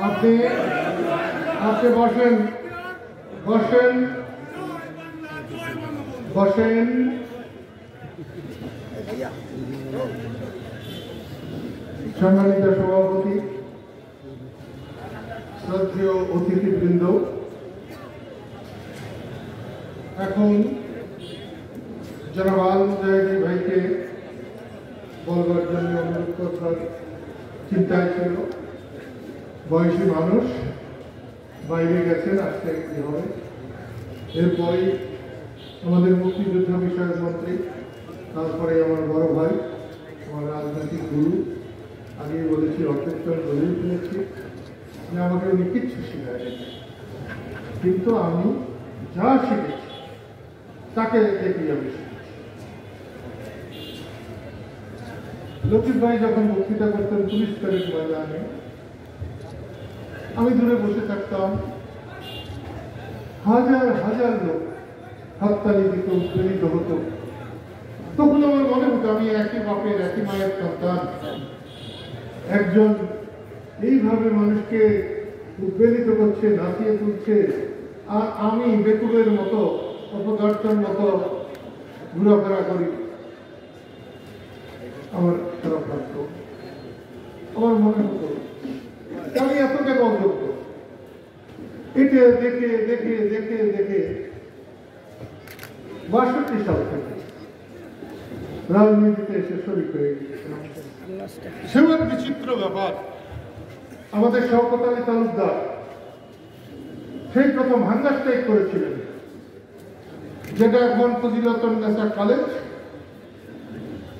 আপনি আপনি বসেন বসেন বসেন। সম্মানিত সভাপতি, শ্রদ্ধেয় অতিথিবৃন্দ, এখন জনাব আল মুজাহিদি ভাইকে বলবার জন্য অনুরোধ করবার চিন্তায় ছিল। বয়সী মানুষ, বাইরে গেছেন, আসতে কি হবে। এরপরেই আমাদের মুক্তিযোদ্ধা বিষয়ক মন্ত্রী, তারপরে আমার বড় ভাই, আমার রাজনৈতিক গুরু, আগেই বলেছি, অর্থেশ্বর বলেই ফেলেছি যে আমাকে উনি কিচ্ছু শেখায়নি, কিন্তু আমি যা শিখেছি তাকে দেখি আমি শিখেছি। লতিফ ভাই যখন বক্তৃতা করতেন পুলিশ প্যারেড ময়দানে, আমি দূরে বসে থাকতাম, হাজার হাজার লোক হাততালি দিত, উৎপ্রেরিত হতো। তখন আমার মনে হতো আমি একই বাপের একই মায়ের সন্তান, একজন এইভাবে মানুষকে উদ্বেলিত করছে, নাচিয়ে তুলছে, আর আমি বেকুবের মতো অপদার্থের মতো ঘোরাফেরা করি। আমার খারাপ লাগতো, আমার মনে হতো আমি এতটা অযোগ্য। এটা দেখে দেখে দেখে দেখে 62 সাল থেকে রাজনীতিতে এসে শরীক হয়ে গিয়েছিলাম। সেবার বিচিত্র ব্যাপার, আমাদের শওকত আলী তালুকদার সেই প্রথম হাঙ্গার স্ট্রাইক করেছিলেন, যেটা এখন ফজিলাতুন্নেসা কলেজ,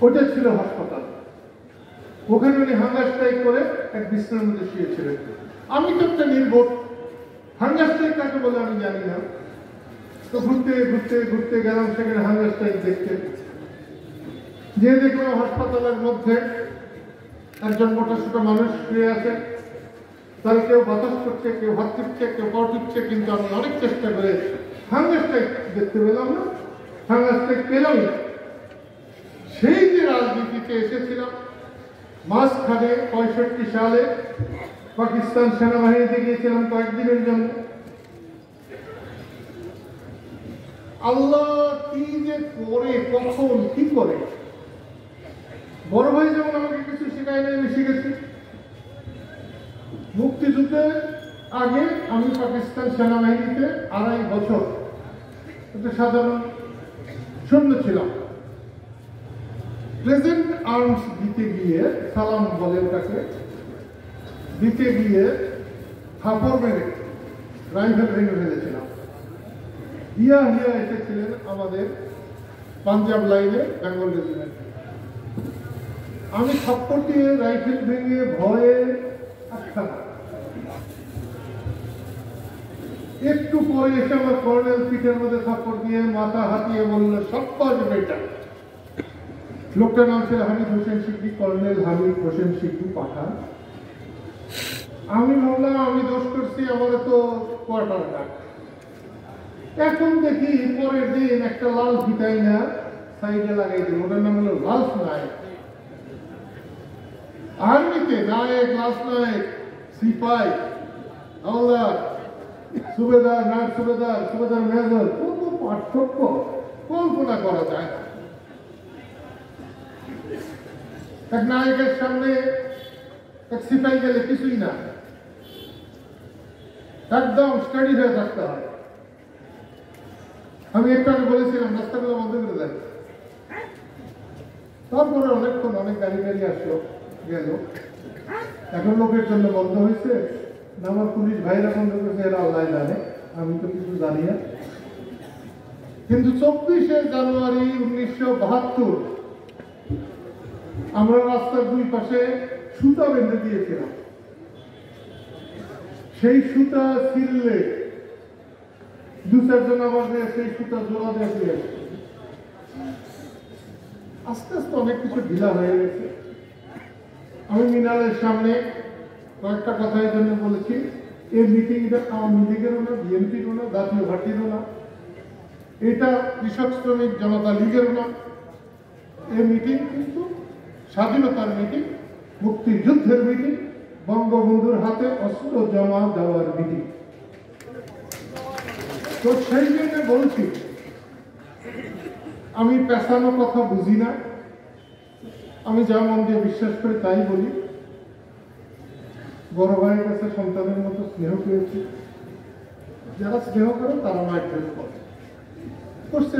ওটা ছিল হাসপাতাল। ওখানে উনি হাঙ্গার স্ট্রাইক করে এক বিছানার মধ্যে শুয়েছিলেন। আমি তো একটা নির্বোধ, হাঙ্গার স্ট্রাইক কাকে বলে আমি জানি না। তো ঘুরতে ঘুরতে ঘুরতে গেলাম সেখানে হাঙ্গার স্ট্রাইক দেখতে। যে দেখলাম হাসপাতালের মধ্যে একজন মোটাসোটা মানুষ শুয়ে আছে, তার কেউ বাতাস করছে, কেউ হাত টিপছে, কেউ পা টিপছে, কিন্তু আমি অনেক চেষ্টা করে হাঙ্গার স্ট্রাইক দেখতে পেলাম না, হাঙ্গার স্ট্রাইক পেলাম না। সেই যে রাজনীতিতে এসেছিলাম, মাঝখানে 65 সালে পাকিস্তান সেনাবাহিনীতে গিয়েছিলাম কয়েকদিনের জন্য। আল্লাহ কি যে করে, কখন কি করে। বড় ভাই যেমন আমাকে কিছু শেখায় না, আমি শিখেছি। মুক্তিযুদ্ধের আগে আমি পাকিস্তান সেনাবাহিনীতে 2.5 বছর একটা সাধারণ সৈন্য ছিলাম। প্রেজেন্ট আর্মস দিতে গিয়ে, সালাম বলে ওটাকে, দিতে গিয়ে থাপড় মেরে রাইফেল ভেঙে ফেলেছিলাম। হিয়া এসেছিলেন আমাদের পাঞ্জাব লাইনে বেঙ্গল রেজিমেন্ট। আমি থাপ্পড় দিয়ে রাইফেল ভেঙে ভয়ে একটু পরে এসে আমার কর্নেল পিঠের মধ্যে থাপ্পড় দিয়ে মাথা হাতিয়ে বলল, সব কাজ বেটা। লোকটার নাম ছিল হামিদ হোসেন সিদ্দিকী, কর্নেল হামিদ হোসেন সিদ্দিকী পাঠান। আমি ভাবলাম আমি দোষ করছি, আমার তো কোয়ার্টার ডাক। এখন দেখি পরের দিন একটা লাল ফিতাই না সাইডে লাগাই দিল, ওটার নাম হলো লালস নায়ক। আর্মিতে নায়ক, লালস নায়ক, সিপাই, হাওলদার, সুবেদার, নায়ক সুবেদার, সুবেদার মেজর, কত পার্থক্য কল্পনা করা যায় না। এক নায়কের সামনে এক সিপাই গেলে কিছুই না, একদম স্টাডি হয়ে থাকতে হয়। আমি একটু আগে বলেছিলাম রাস্তাগুলো বন্ধ করে দেয়। তারপরে অনেকক্ষণ অনেক গাড়ি আসলো গেল, এখন লোকের জন্য বন্ধ হয়েছে না আমার পুলিশ ভাইরা বন্ধ করেছে, এরা আল্লাহ জানে, আমি তো কিছু জানি না। কিন্তু 24শে জানুয়ারি 1972 আমরা রাস্তার 2 পাশে সুতা বেঁধে দিয়েছিলাম। সেই সুতা ছিঁড়লে 2-4 জন আবার সেই সুতা জোড়া দিয়ে আস্তে আস্তে অনেক কিছু ঢিলা হয়ে গেছে। আমি মিনালের সামনে কয়েকটা কথা এই জন্য বলেছি, এই মিটিংটা আওয়ামী লীগেরও না, বিএনপিরও না, জাতীয় পার্টিরও না, এটা কৃষক শ্রমিক জনতা লীগেরও না, এই মিটিং কিন্তু স্বাধীনতার মিটিং, মুক্তিযুদ্ধের মিটিং, বঙ্গবন্ধুর হাতে অস্ত্র জমা দেওয়ার মিটিং। তো সেই জন্য বলছি, আমি পেছানো কথা বুঝি না, আমি যা মন দিয়ে বিশ্বাস করি তাই বলি। বড় ভাইয়ের কাছে সন্তানের মতো স্নেহ পেয়েছি, যারা স্নেহ করে তারা মায়ের প্রেম করছে।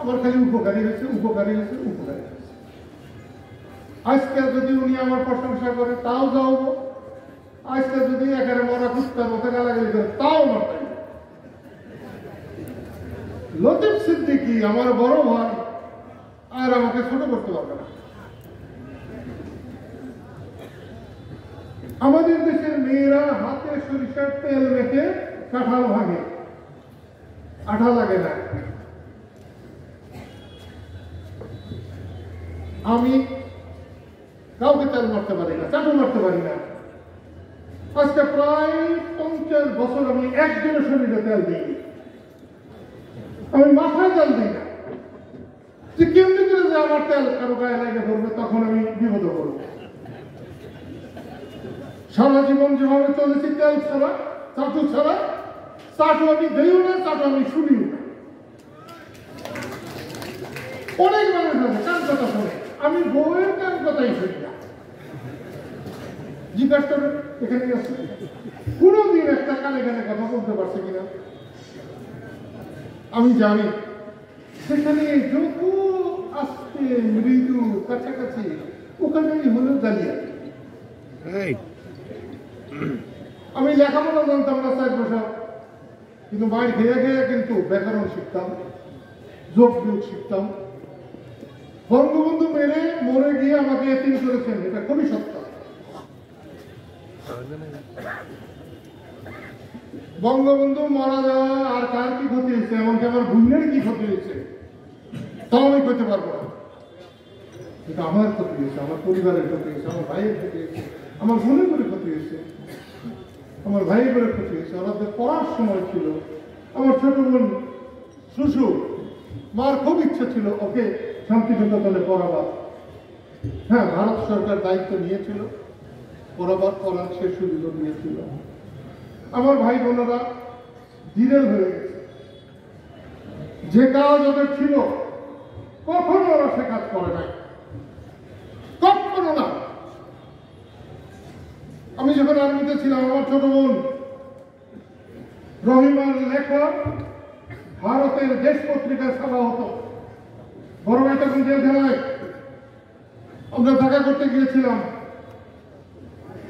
আমার খালি উপকারী হয়েছে, উপকারী হয়েছে, উপকারী হয়েছে। আজকে যদি উনি আমার প্রশংসা করে তাও যাও, আজকে যদি একেবারে মরা কুত্তার মতো গালাগালি করে তাও মারতাম। লতিফ সিদ্দিকী আমার বড় ভাই, আর আমাকে ছোট করতে পারবে না। আমাদের দেশের মেয়েরা হাতে সরিষার তেল মেখে কাঁঠাল ভাঙে, আঠা লাগে না। আমি কাউকে তেল মারতে পারি না, চাটু মারতে পারি না। আজকে প্রায় 50 বছর আমি একজনের শরীরে তেল দিই, আমি মাথায় তেল দিই না। যে কেমনি করে যে আমার তেল কারো গায়ে লাগে ধরবে, তখন আমি বিপদে পড়ব। সারা জীবন যেভাবে চলেছি তেল ছাড়া, চাটু ছাড়া, চাটু আমি দেইও না, চাটু আমি শুনিও না। অনেক মানুষ আছে কান কথা শোনে, আমি বউয়ের কান কথাই শুনি না। জিজ্ঞাসা করে এখানে আছে কোনদিন একটা কানে কানে কথা বলতে পারছে কিনা। আমি জানি সেখানে যত আস্তে মৃদু কাছাকাছি, ওখানেই হলো জালিয়া। আমি লেখাপড়া জানতাম না 4 বছর, কিন্তু মায়ের খেয়ে খেয়ে কিন্তু ব্যাকরণ শিখতাম, যোগ বিয়োগ শিখতাম। বঙ্গবন্ধু মেরে মরে গিয়ে আমাকে এতিম করেছেন, এটা খুবই সত্য। বঙ্গবন্ধু মারা যাওয়া আর কার কি ক্ষতি হয়েছে, এমনকি আমার বোনের কি ক্ষতি হয়েছে তাও আমি করতে পারবো না। এটা আমার ক্ষতি হয়েছে, আমার পরিবারের ক্ষতি হয়েছে, আমার ভাইয়ের ক্ষতি হয়েছে, আমার বোনের করে ক্ষতি হয়েছে, আমার ভাইয়ের করে ক্ষতি হয়েছে। ওনাদের পড়ার সময় ছিল, আমার ছোট বোন শুশু, মার খুব ইচ্ছা ছিল ওকে শান্তিনিকেতনে দলে পড়াবার। হ্যাঁ, ভারত সরকার দায়িত্ব নিয়েছিল, পড়ার সে সুযোগ নিয়েছিল। আমার ভাই বোনেরা জিরেল হয়ে গেছে, যে কাজ ওদের ছিল কখনো ওরা সে কাজ করে নাই, কখনো না। আমি যখন আর্মিতে ছিলাম, আমার ছোট বোন রহিমার লেখা ভারতের দেশ পত্রিকায় ছাপা হতো। বড় ভাই তখন জেলখানায়, আমরা দেখা করতে গিয়েছিলাম,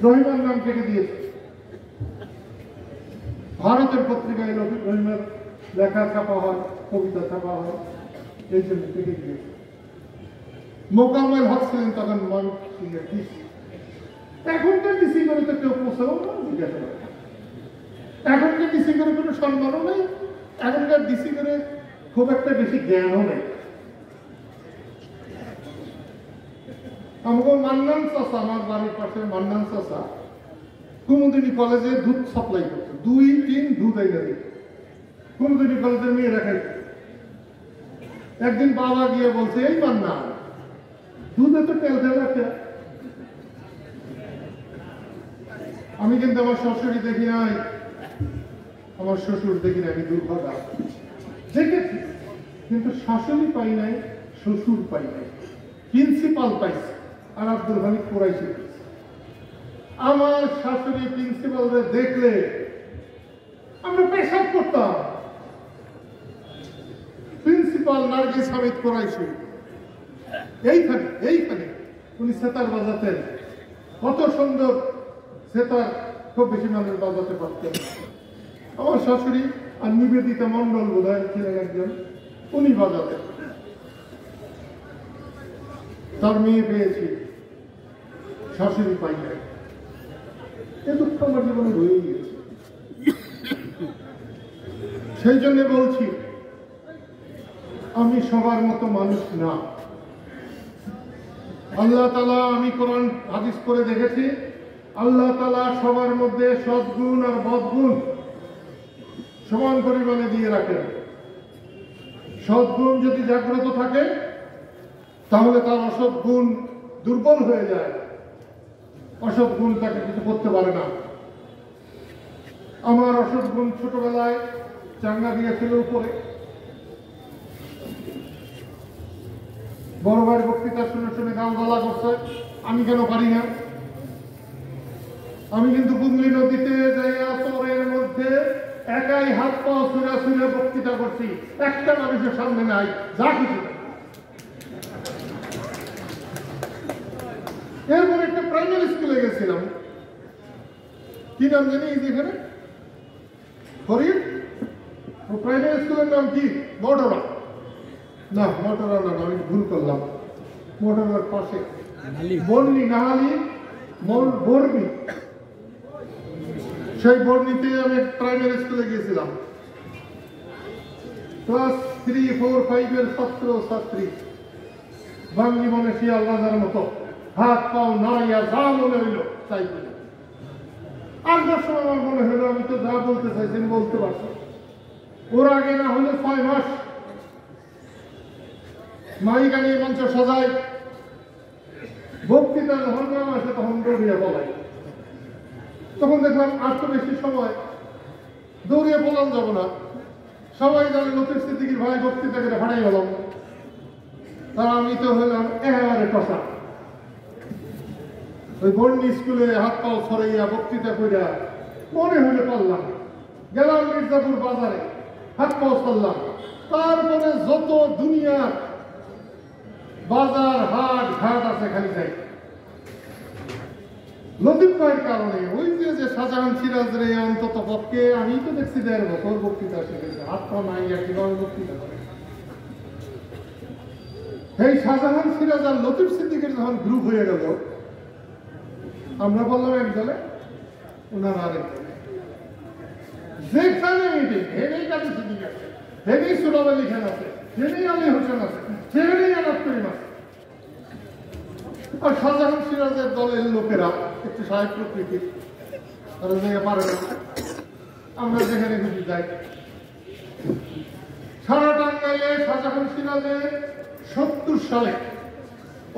রহিমার নাম কেটে দিয়েছে। ভারতের পত্রিকায় রহিমার লেখা ছাপা হয়, কবিতা ছাপা হয়, এই জন্য কেটে দিয়েছে। মোকাম্মেল হক ছিলেন তখন ময়মনসিংহের ডিসি। এখনকার ডিসি করে তো কেউ পোষাও না, জিজ্ঞাসা করে। এখনকার ডিসি করে কোনো সম্মানও নেই, এখনকার ডিসি করে খুব একটা বেশি জ্ঞানও নেই। আমাকে মান্নান চাষা, আমার বাড়ির পাশে মান্নান চাষা কুমুদিনী কলেজে দুধ সাপ্লাই করছে, 2-3 দুধ এনে দিত কুমুদিনী কলেজের মেয়েরা খাইত। একদিন বাবা গিয়ে বলছে, এই মান্নান দুধে তো তেল তেল রাখে। আমি কিন্তু আমার শ্বশুরই দেখি নাই, আমার শ্বশুর দেখি নাই, আমি দুর্ভাগা দেখেছি, কিন্তু শাশুড়ি পাই নাই, শ্বশুর পাই নাই, প্রিন্সিপাল পাইছে। আর আব্দুল হামিদ পড়াইছে। আমার শাশুড়ি প্রিন্সিপালদের দেখলে আমরা পেশাব করতাম। প্রিন্সিপাল নার্গিস হামিদ পড়াইছে, এইখানে উনি সেতার বাজাতেন, কত সুন্দর সেতার, খুব বেশি মানুষ বাজাতে পারতেন। আমার শাশুড়ি আর নিবেদিতা মন্ডল বোধহয় ছিলেন একজন, উনি বাজাতেন। তার মেয়ে পেয়েছি, শাশুড়ি পাই নাই। এ দুঃখ আমার জীবনে রয়ে গিয়েছে। সেই জন্য বলছি, আমি সবার মতো মানুষ না। আল্লাহ তাআলা, আমি কোরআন হাদিস করে দেখেছি, আল্লাহ তাআলা সবার মধ্যে সদ্গুণ আর বদগুণ সমান পরিমাণে দিয়ে রাখেন। সদ্গুণ যদি জাগ্রত থাকে তাহলে তার অসৎ গুণ দুর্বল হয়ে যায়, অসৎ গুণ তাকে কিছু করতে পারে না। আমার অসৎ গুণ ছোটবেলায় চাঙ্গা দিয়েছিল উপরে। বড় ভাইয়ের বক্তৃতা শুনে শুনে গান গলা করছে, আমি কেন পারি না? আমি কিন্তু বুগলি নদীতে যাইয়া তোরের মধ্যে একাই হাত পা ছুঁড়া ছুঁড়ে বক্তৃতা করছি, একটা মানুষের সামনে নাই, যা কিছু। এরপর একটা প্রাইমারি স্কুলে গেছিলাম, কি নাম জানি যেখানে হরিণ, প্রাইমারি স্কুলের নাম কি? মোটরা না, মোটরা না, আমি ভুল করলাম। মোটরার পাশে বর্ণি, নাহালি বর্ণি, সেই বর্ণিতে আমি প্রাইমারি স্কুলে গিয়েছিলাম। ক্লাস 3, 4, 5 এর ছাত্র ছাত্রী, বাঙালি মনে শিয়াল রাজার মতো হাত পাও নাড়াইয়া যা মনে হইল তাই বলে। আসবার সময় আমার মনে হলো আমি তো যা বলতে চাইছি বলতে পারছি। ওর আগে না হলে 6 মাস মাইকা নিয়ে মঞ্চ সাজাই, বক্তৃতা যখন নাম আসে তখন দৌড়িয়ে বলাই। তখন দেখলাম আর তো বেশি সময় দৌড়িয়ে বলান যাব না, সবাই জানে লতিফ সিদ্দিকীর ভাই বক্তৃতাকে ভাড়াই গেলাম, তার আমি তো হলাম একেবারে কষা। ওই বর্ণি স্কুলে হাত পাও ছড়াইয়া বক্তৃতা করিয়া মনে হলে পারলাম। গেলাম মির্জাপুর বাজারে, হাত পাও ছড়লাম। তারপরে যত দুনিয়ার বাজার হাট ঘাট আছে খালি যাই লতিফ ভাইয়ের কারণে। ওই যে শাহজাহান সিরাজ রে অন্তত পক্ষে আমি তো দেখছি 1.5 বছর বক্তৃতা শিখেছে, হাত পা নাই কিভাবে বক্তৃতা করে। এই শাহজাহান সিরাজ আর লতিফ সিদ্দিকের যখন গ্রুপ হয়ে গেল, আমরা বললাম এক দলে, ওনার আরেক দলে। যেখানে মিটিং হেনেই কাজী সিদ্দিক আছে, হেনেই সুরাব আলী খান আছে, হেনেই আলী হোসেন আছে, সেখানেই আলাপ করিম আছে। আর শাহজাহান সিরাজের দলের লোকেরা একটু সাহেব প্রকৃতির, তারা জায়গা পারে না, আমরা যেখানে খুশি যাই। সারা টাঙ্গাইলে শাহজাহান সিরাজের 70 সালে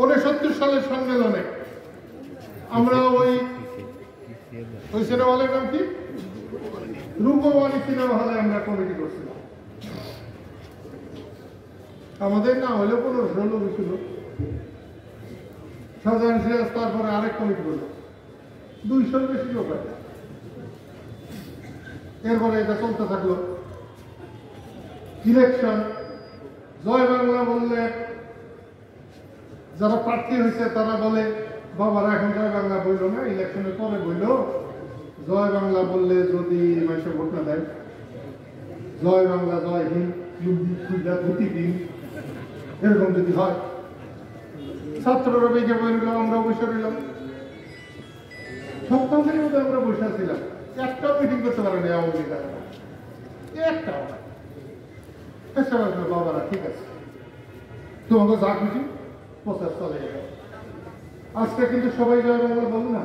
69 সালের সম্মেলনে আমরা ওই সিনেমা হলের নাম কি, রূপবাণী সিনেমা হলে আমরা কমিটি করছিলাম। আমাদের না হলে 15-16 লোক ছিল। শাহজাহান সিরাজ তারপরে আরেক কমিটি করলো, 200-র বেশি লোক আছে। এরপরে এটা চলতে থাকলো। ইলেকশন, জয় বাংলা বললে যারা প্রার্থী হয়েছে তারা বলে বাবারা এখন জয় বাংলা বলল না, ইলেকশনের পরে বলল জয় বাংলা বললে যদি মানুষের ভোট না দেয়, জয় বাংলা জয় হিন্দ ধুতি দিন, এরকম যদি হয়। ছাত্ররা বেগে বলল, আমরা বসে রইলাম। সপ্তাহের মধ্যে আমরা বসে ছিলাম, একটাও মিটিং করতে পারেনি আওয়ামী লীগ, একটাও। বাবারা ঠিক আছে, তোমাকে যা খুশি প্রচার চলে গেল। আজকে কিন্তু সবাই জয় বাংলা বল না।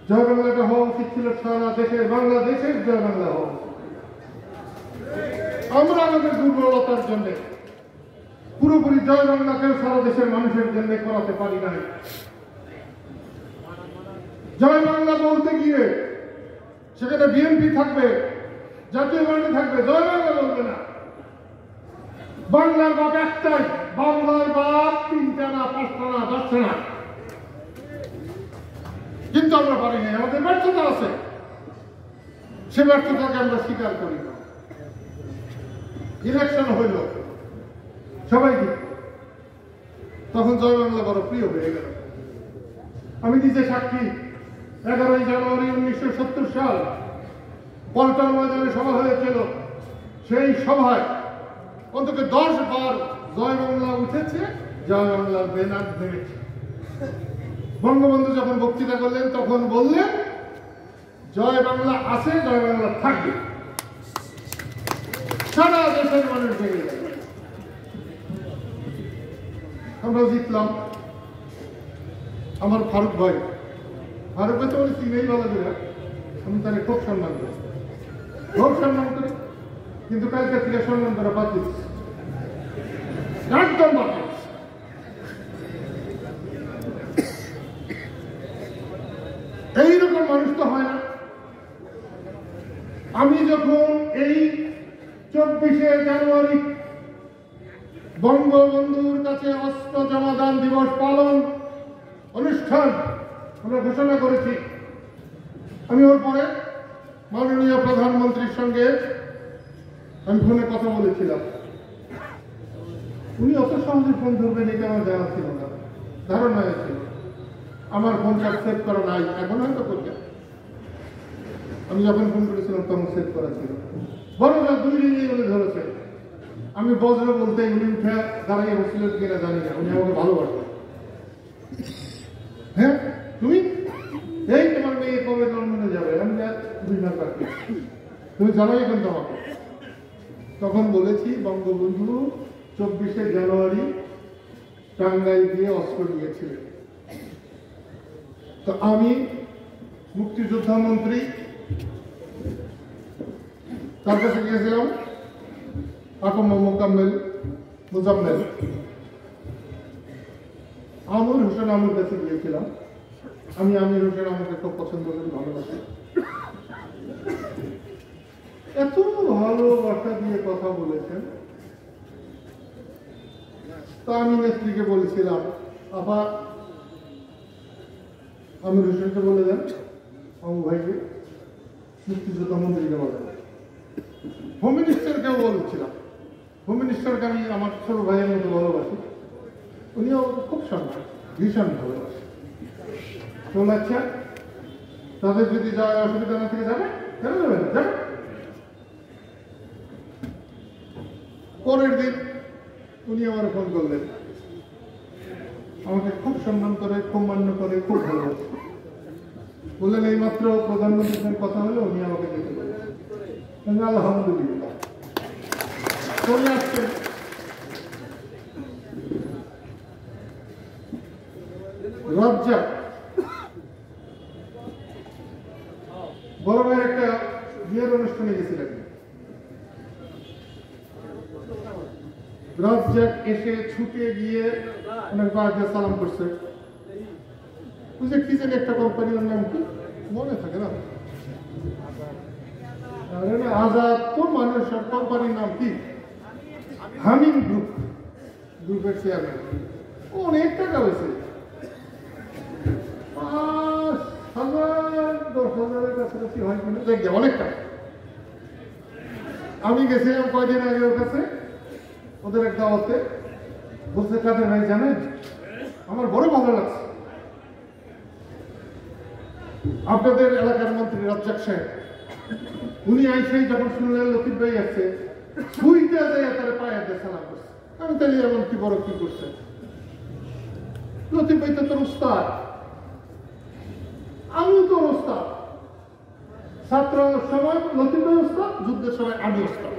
জয় বাংলাটা হওয়া উচিত ছিল সারা দেশের, বাংলাদেশের জয় বাংলা হওয়া উচিত। আমরা আমাদের দুর্বলতার জন্য পুরোপুরি জয় বাংলাকেও সারা দেশের মানুষের জন্য করাতে পারি নাই। জয় বাংলা বলতে গিয়ে সেখানে বিএনপি থাকবে, জাতীয় পার্টি থাকবে, জয় বাংলা বলবে না। বাংলার বাপ একটাই, বাংলার বাপ 3টা না 5টা না 10টা না, কিন্তু আমরা পারি না। আমাদের ব্যর্থতা আছে, সে ব্যর্থতাকে আমরা স্বীকার করি না। ইলেকশন হইল, সবাই দিত, তখন জয় বাংলা বড় প্রিয় হয়ে গেল। আমি নিজে সাক্ষী, 11ই জানুয়ারি 1970 সাল পল্টন ময়দানে সভা হয়েছিল। সেই সভায় অন্তত 10 বার জয় বাংলা উঠেছে, জয় বাংলার ব্যানার নেমেছে। বঙ্গবন্ধু যখন বক্তৃতা করলেন তখন বললেন জয় বাংলা আছে, জয় বাংলা থাকবে। সারা দেশের মানুষ জেগে গেল, আমরা জিতলাম। আমার ফারুক ভাই তো বলে চিনেই ভালো করে, আমি তাকে খুব সম্মান করি, কিন্তু কালকে থেকে সম্মান করা বাদ দিচ্ছি, একদম বাদ দিচ্ছি। মানুষ তো হয় না। আমি যখন এই 24শে জানুয়ারি বঙ্গবন্ধুর কাছে অস্ত্র জমাদান দিবস পালন অনুষ্ঠান আমরা ঘোষণা করেছি, আমি ওর পরে মাননীয় প্রধানমন্ত্রীর সঙ্গে আমি ফোনে কথা বলেছিলাম। উনি অত সহজে ফোন ধরবেন এটা আমার জানা ছিল না, ধারণা ছিল। আমার ফোনটা সেভ করা নাই, এখন হয়তো করবেন। আমি যখন ফোন করেছিলাম তখন সেভ করা ছিল। বড় না 2 রিংয়ে বলে ধরেছে। আমি বজ্র বলতে উনি উঠে দাঁড়িয়ে বসছিলেন কিনা জানি না, উনি আমাকে ভালোবাসেন। হ্যাঁ তুমি এই তোমার মেয়ে কবে জন্মদিনে যাবে? আমি 2 মাস বাকি, তুমি জানাই এখন তোমাকে। তখন বলেছি বঙ্গবন্ধু 24শে জানুয়ারি টাঙ্গাইল দিয়ে অস্ত্র নিয়েছিলেন। তো আমি মুক্তিযোদ্ধা মন্ত্রী তার কাছে গিয়েছিলাম, মুজাম্মেল আমির হোসেন আমুর কাছে গিয়েছিলাম। আমি আমির হোসেন আমুকে খুব পছন্দ করি, ভালোবাসি। এত ভালোবাসা দিয়ে কথা বলেছেন। তা আমি নেত্রীকে বলেছিলাম, আপা আমির হোসেনকে বলে দেন, আমু ভাইকে, মুক্তিযোদ্ধা মন্ত্রীকে বলে দেন। হোম মিনিস্টারকেও বলেছিলাম। হোম মিনিস্টারকে আমি আমার ছোট ভাইয়ের মতো ভালোবাসি, উনিও খুব সম্মান, ভীষণ ভালোবাসে। তো আচ্ছা, তাদের যদি যাওয়ার অসুবিধা না থেকে যাবে, কেন যাবে না? যাবে। পরের দিন উনি আমার ফোন করলেন, আমাকে খুব সম্মান করে, খুব মান্য করে, খুব ভালোবাসে। বললেন এই মাত্র প্রধানমন্ত্রীর সঙ্গে কথা হলে উনি আমাকে যেতে বলেন। আলহামদুলিল্লাহ চলে আসছেন। রাজ্জাক বড় ভাইয়ের একটা বিয়ের অনুষ্ঠানে গেছিলেন। রাজ্জাক এসে ছুটে গিয়ে অনেক আগে সালাম করছে। বুঝে কি জানি একটা কোম্পানির নাম কি মনে থাকে না, আজাদ তো মানুষ কোম্পানির নাম কি, হামিম গ্রুপের চেয়ারম্যান। অনেক টাকা হয়েছে, 5,000 10,000-এর কাছাকাছি হয় কিনা, দেখবে অনেক টাকা। আমি গেছিলাম কয়দিন আগে ওর কাছে, ওদের এক দাওয়াতে। বলছে কাদের ভাই জানেন, আমার বড় ভালো লাগছে আপনাদের এলাকার মন্ত্রী রাজ্জাক সাহেব, উনি আইসেই যখন শুনলেন লতিফ ভাই আছে, ছুঁইতে যায় তারা পায়ে হাতে সালাম করছে। আমি তাহলে এমন কি বড় কি করছে, লতিফ ভাই তো তোর উস্তাদ, আমিও তো ওস্তাদ। ছাত্র সময় লতিফ ভাই ওস্তাদ, যুদ্ধের সময় আমি ওস্তাদ।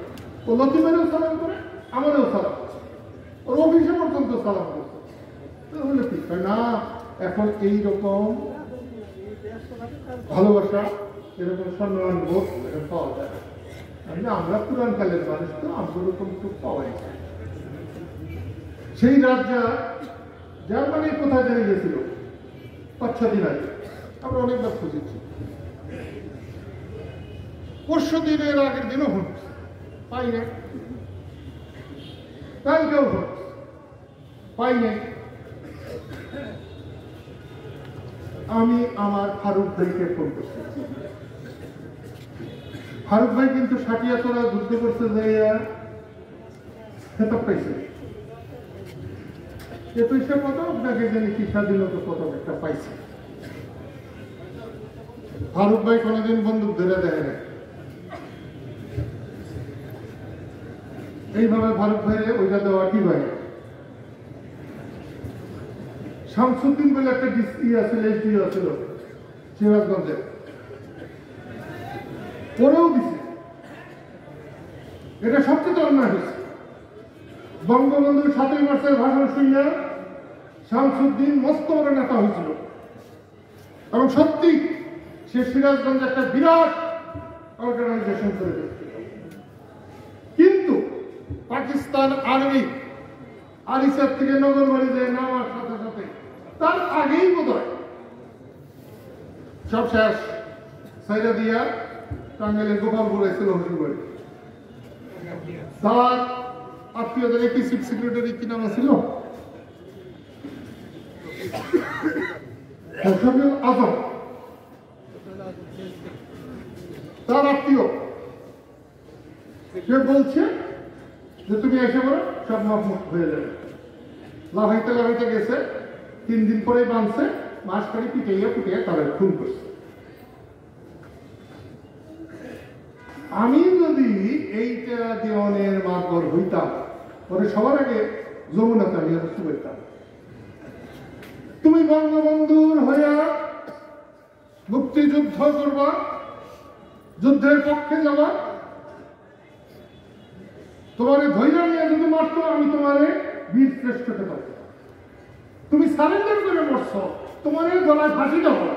ও লতিফ ভাইও সালাম করে, আমারও সালাম করছে, ওর অফিসে পর্যন্ত সালাম করছে। তাহলে ঠিক হয় না, এখন এইরকম ভালোবাসা, এরকম সম্মান বোধ পাওয়া যায়। আমরা পুরানকালের মানুষ তো, আমরা ওরকম খুব পাওয়া যায়। সেই রাজ্যা জার্মানি কোথায় জেনে গেছিল 5-6 দিন আগে, আমরা অনেকবার খুঁজেছি। পরশু দিনের আগের দিনও হন পাই নাই, কালকেও হন পাই নাই। আমি আমার ফারুক ভাইকে ফোন করছি। ফারুক ভাই কিন্তু সাটিয়াতলা যুদ্ধ করতে যাইয়া খেতাব পাইছে। এ পয়সা পদক আপনাকে জানি কি স্বাধীনতা পদক একটা পাইছে। ফারুক ভাই কোনোদিন বন্দুক ধরে দেয় না। এইভাবে ফারুক ভাইরে ওইটা দেওয়া কি ভাই। শামসুদ্দিন বলে একটা ডিসি আছিল, এসডিও আছিল সিরাজগঞ্জে, পরেও দিছে। এটা সবচেয়ে অন্যায় হয়েছে। বঙ্গবন্ধুর 7ই মার্চের ভাষণ শুনে শামসুদ্দিন মস্ত বড় নেতা হয়েছিল, এবং সত্যি সে সিরাজগঞ্জ একটা বিরাট অর্গানাইজেশন করে দিচ্ছিল। কিন্তু পাকিস্তান আর্মি আরিসার থেকে নগরবাড়ি যায় নামার সাথে সাথে, তার আগেই বোধ হয় সব শেষ সাইডা দিয়া টাঙ্গাইলের গোপালপুর এসেছিল হরিবাড়ি। তার আত্মীয়দের একটি চিফ সেক্রেটারি কি নাম ছিল আজম, তার আত্মীয় সে বলছে যে তুমি এসে বলো সব মাফ মুক্ত হয়ে যাবে। লাভাইতে লাভাইতে গেছে, 3 দিন পরে বাঁধছে, মাস করে পিটাইয়া তাদের খুন করছে। আমি যদি এইটা দেওয়ানের মারধর হইতাম পরে সবার আগে যমুনাতে আমি অবস্থা করতাম। তুমি বঙ্গবন্ধুর হইয়া মুক্তিযুদ্ধ করবা, যুদ্ধের পক্ষে যাবা, তোমারে ধৈর্য নিয়ে যদি মারতো আমি তোমারে বীর শ্রেষ্ঠ পেতাম। তুমি সারেন্ডার করে মরছ, তোমার গলায় ফাঁসি দেওয়া।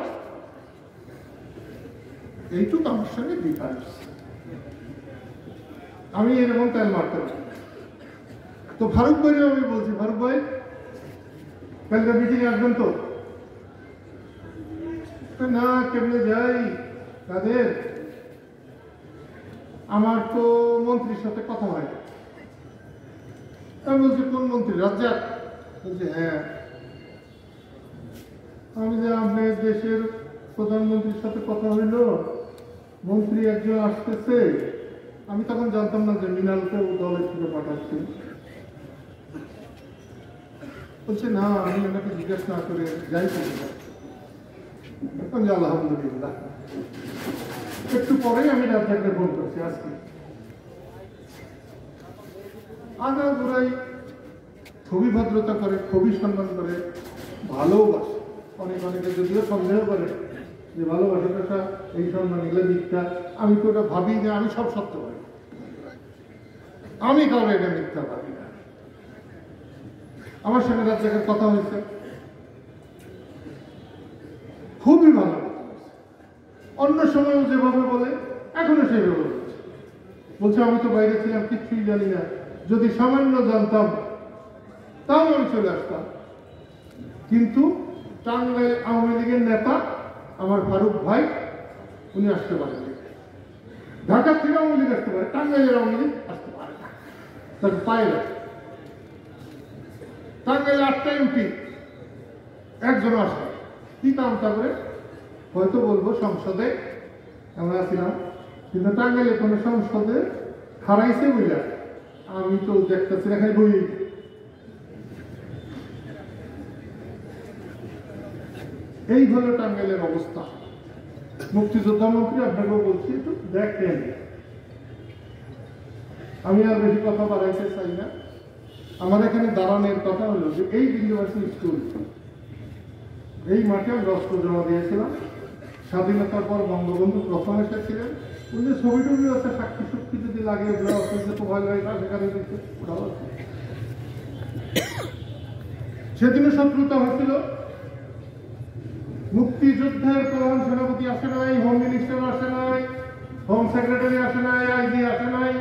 এইটুকু আমার সঙ্গে ডিফারেন্স। আমি এরকম তেল মারতে পারি। তো ফারুক ভাইও আমি বলছি, ফারুক ভাই কালকে মিটিং আসবেন তো? না, কেমনে যাই, কাদের? আমার তো মন্ত্রীর সাথে কথা হয়। আমি বলছি কোন মন্ত্রী? রাজ্জাক। বলছি হ্যাঁ। আমি যে আপনার দেশের প্রধানমন্ত্রীর সাথে কথা হইল, মন্ত্রী একজন আসতেছে। আমি তখন জানতাম না যে মৃণালকে দলের থেকে পাঠাচ্ছি। বলছে না, আমি ওনাকে জিজ্ঞেস না করে যাই করবো। আলহামদুলিল্লাহ। একটু পরেই আমি রাজ্জাককে ফোন করছি আজকে। আগা ঘুরাই খুবই ভদ্রতা করে, খুবই সম্মান করে, ভালোবাসে। অনেকে যদিও সন্দেহ করে যে ভালোবাসাটা এই সম্মান এগুলো মিথ্যা। আমি তো ওটা ভাবি না, আমি সব সত্য ভাবি। আমি কারো এটা মিথ্যা ভাবি না। আমার সঙ্গে রাজ্জাকের কথা হয়েছে, খুবই ভালো কথা হয়েছে। অন্য সময়ও যেভাবে বলে এখনো সেভাবে বলছে। বলছে আমি তো বাইরে ছিলাম, কিচ্ছুই জানি না, যদি সামান্য জানতাম তাও আমি চলে আসতাম। কিন্তু টাঙ্গাইল আওয়ামী লীগের নেতা আমার ফারুক ভাই, উনি আসতে পারেন। ঢাকা থেকে আওয়ামী লীগ আসতে পারে, টাঙ্গাইলের আওয়ামী লীগ আসতে পারে না, তাকে পায় না। টাঙ্গাইলে 8টা এমপি, একজন আসে, কি কাম করে হয়তো বলবো সংসদে আমরা ছিলাম, কিন্তু টাঙ্গাইলে কোনো সংসদে হারাইছে বুঝা আমি তো দেখতেছি না, খাই বই। এই হলো টাঙ্গাইলের অবস্থা। মুক্তিযোদ্ধা মন্ত্রী আপনাকেও বলছি, একটু দেখেন। আমি আর বেশি কথা বাড়াইতে চাই না। আমার এখানে দাঁড়ানোর কথা হলো যে এই ইউনিভার্সিটি স্কুল, এই মাঠে আমরা অস্ত্র জমা দিয়েছিলাম। স্বাধীনতার পর বঙ্গবন্ধু প্রথম এসেছিলেন। উনি ছবি টবি আছে, সাক্ষী শক্তি যদি লাগে তো ভয় লাগে না, সেখানে সেদিনও শত্রুতা হয়েছিল। মুক্তিযুদ্ধের প্রধান সেনাপতি আসে নাই, হোম মিনিস্টার আসে নাই, হোম সেক্রেটারি আসে নাই, আইজি আসে নাই।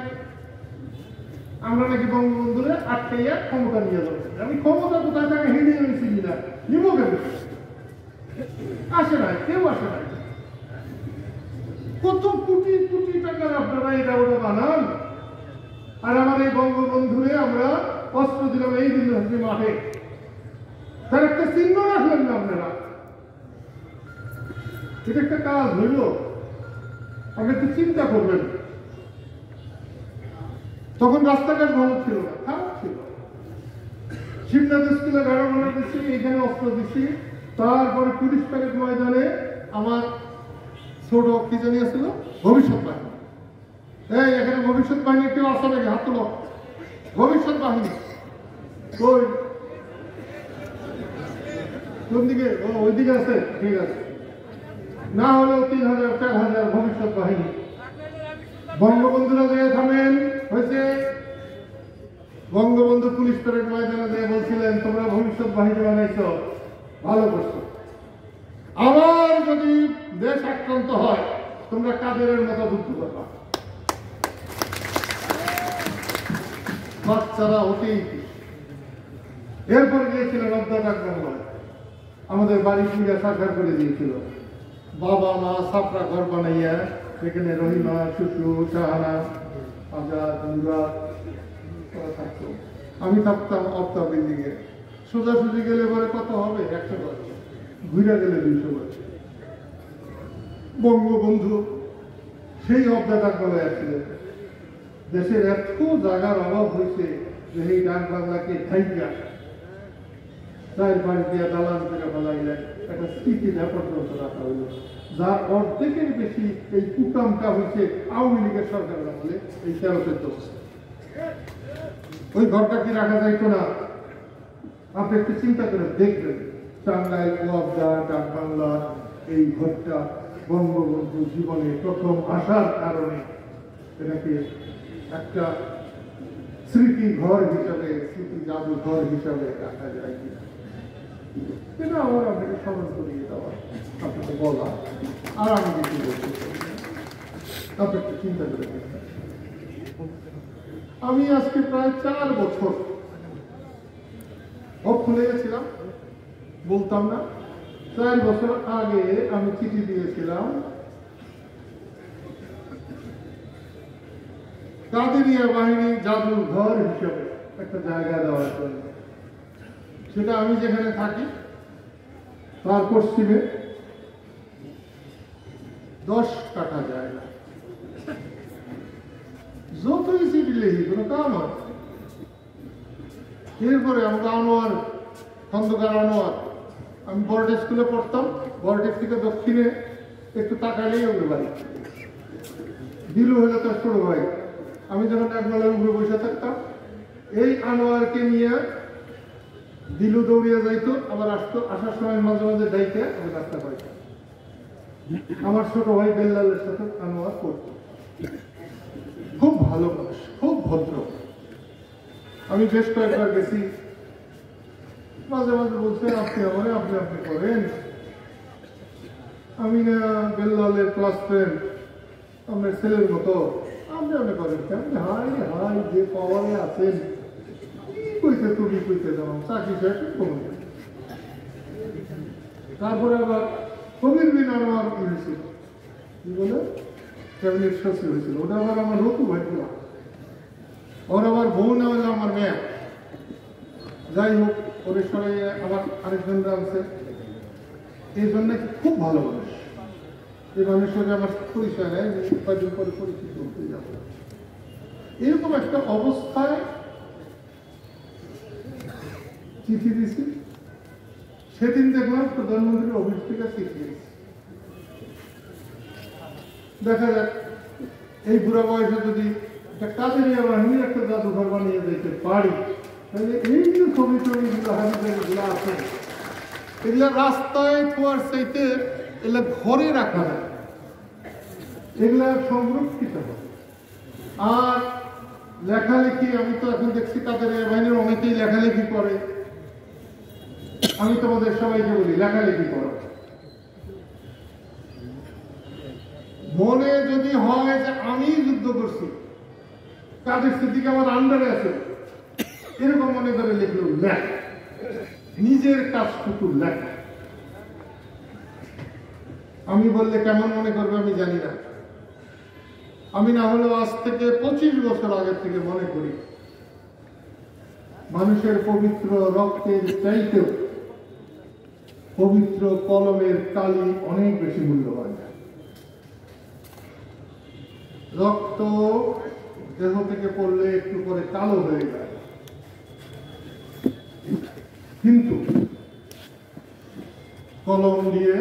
আমরা নাকি বঙ্গবন্ধুরে আটকাইয়া ক্ষমতা নিয়ে যাবো। আমি ক্ষমতা কোথায় থাকে হেঁটে নিয়েছি কিনা নিব কেন? আসে নাই, কেউ আসে নাই। কত কোটি কোটি টাকার আপনারা এটা ওটা বানান, আর আমার এই বঙ্গবন্ধুরে আমরা অস্ত্র দিলাম এই দিন মাঠে, তার একটা চিহ্ন রাখলেন না আপনারা। এটা একটা কাজ হইল, আপনি একটু চিন্তা করবেন। তখন রাস্তাঘাট ভালো ছিল না, খারাপ ছিল। শিবনাথ স্কুলে গাড়া মনে দিচ্ছি, এখানে অস্ত্র দিচ্ছি। তারপরে 30 প্যাকেট ময়দানে আমার ছোট কি জানি ছিল ভবিষ্যৎ বাহিনী। এই এখানে ভবিষ্যৎ বাহিনী কেউ আসে নাকি? হাত তোলো। ভবিষ্যৎ বাহিনী কই? কোন দিকে? ওইদিকে আছে, ঠিক আছে। না হলেও 3000 4000 ভবিষ্যৎ বাহিনী। বঙ্গবন্ধুরা যে থামেন হয়েছে, বঙ্গবন্ধু পুলিশ প্যারেড ময়দানে দিয়ে বলছিলেন তোমরা ভবিষ্যৎ বাহিনী বানাইছ, ভালো করছো। আবার যদি দেশ আক্রান্ত হয় তোমরা কাদের মতো বুদ্ধি করবা। বাচ্চারা হতেই। এরপর গিয়েছিলেন অধ্যাপক গঙ্গা, আমাদের বাড়ি পুজা সাক্ষাৎ করে দিয়েছিল। বাবা মা ছাপড়া ঘর বানাইয়া সেখানে রহিমা শুশু শাহানা আজাদ মুরাদ থাকতো। আমি থাকতাম অপ্তা বিল্ডিংয়ে। সোজাসুজি গেলে পরে কত হবে? 100 গজ, ঘুরে গেলে 200 গজ। বঙ্গবন্ধু সেই অব্দা ডাকবাংলায় আসছিলেন। দেশের এত জায়গার অভাব হয়েছে যে এই ডাক বাংলাকে থাইকা চার বাড়ি দিয়ে দালান করে ফেলাইলেন, একটা স্মৃতি পর্যন্ত রাখা হইল, যার অর্ধেকের বেশি এই কুকামটা হয়েছে আওয়ামী লীগের সরকারের আমলে, এই 13-14 বছর। ওই ঘরটা কি রাখা যাইতো না? আপনি একটু চিন্তা করে দেখবেন, টাঙ্গাইল ওয়াবদা ডাক বাংলার এই ঘরটা বঙ্গবন্ধু জীবনে প্রথম আসার কারণে এটাকে একটা স্মৃতি ঘর হিসাবে, স্মৃতি জাদুঘর হিসাবে রাখা যায় কিনা, এটা আমার আপনাকে স্মরণ করিয়ে দেওয়া, আপনাকে বলা। আর আমি কিছু বলতে আপনি একটু চিন্তা করে দেখবেন। আমি আজকে প্রায় 4 বছর খুলে গেছিলাম, বলতাম না। 4 বছর আগে আমি চিঠি দিয়েছিলাম কাদেরিয়া বাহিনী জাদুঘর হিসেবে একটা জায়গা দেওয়ার জন্য। সেটা আমি যেখানে থাকি তার পশ্চিমে 10 কাঠা জায়গা। যতই চিঠি লিখি কোনো কাম হয়। এরপরে আমাকে আনোয়ার, খন্দকার আনোয়ার, আমি বড় স্কুলে পড়তাম, বড় থেকে দক্ষিণে একটু তাকালেই ওদের বাড়ি। দিলু হলো তার ছোট ভাই। আমি যখন একবেলার উপরে বসে থাকতাম, এই আনোয়ারকে নিয়ে দিলু দৌড়িয়ে যাইতো, আবার আসতো, আসার সময় মাঝে মাঝে যাইতে আমি রাস্তা পাইতাম। আমার ছোট ভাই বেল্লালের সাথে আনোয়ার পড়তো। খুব ভালো মানুষ, খুব ভদ্র। আমি বেশ কয়েকবার গেছি, মাঝে মাঝে বলছেন আপনি আমারে আপনি আপনি করেন, আমি না বেল্লালের ক্লাস ফ্রেন্ড, আপনার ছেলের মতো আপনি আপনি করেন। হাই হাই, যে পাওয়ারে আছেন, কইতে তুমি কইতে যাও, চাকরি শেষ কমে। তারপরে আবার কবির বিন আনোয়ার হয়েছিল, কি বলে ক্যাবিনেট সচিব হয়েছিল, ওটা আবার আমার রতু ভাই বলা। ওর আবার বউ নেওয়া হলো আমার মেয়ে। যাই হোক, ওর সবাই আবার আরেকজনরা আছে। এই জন্য খুব ভালো মানুষ। এই মানুষের সঙ্গে আমার পরিচয় নেয়, কয়েকদিন পরে পরিচিত হতে যাবো। এরকম একটা অবস্থায় চিঠি দিছি। সেদিন দেখলাম প্রধানমন্ত্রীর অফিস থেকে চিঠি দিয়েছে। দেখা যাক, এই বুড়া বয়সে যদি একটা কাদেরিয়া বাহিনীর একটা জাদুঘর বানিয়ে দিতে পারি, তাহলে এই যে ছবি টবিগুলো হাবিজাবিগুলো আছে, এগুলো রাস্তায় থোয়ার চাইতে এগুলো ঘরে রাখা যায়, এগুলা সংরক্ষিত হয়। আর লেখালেখি, আমি তো এখন দেখছি কাদেরিয়া বাহিনীর অনেকেই লেখালেখি করে। আমি তোমাদের সবাইকে বলি, লেখালেখি করো। মনে যদি হয় যে আমি যুদ্ধ করছি, কাদের সিদ্দিক আমার আন্ডারে আছে, এরকম মনে করে লিখলেও লেখ, নিজের কাজটুকু লেখ। আমি বললে কেমন মনে করবে আমি জানি না। আমি না হলেও আজ থেকে 25 বছর আগের থেকে মনে করি, মানুষের পবিত্র রক্তের চাইতেও পবিত্র কলমের কালি অনেক বেশি মূল্যবান। রক্ত দেহ থেকে পড়লে একটু পরে কালো হয়ে যায়, কিন্তু কলম দিয়ে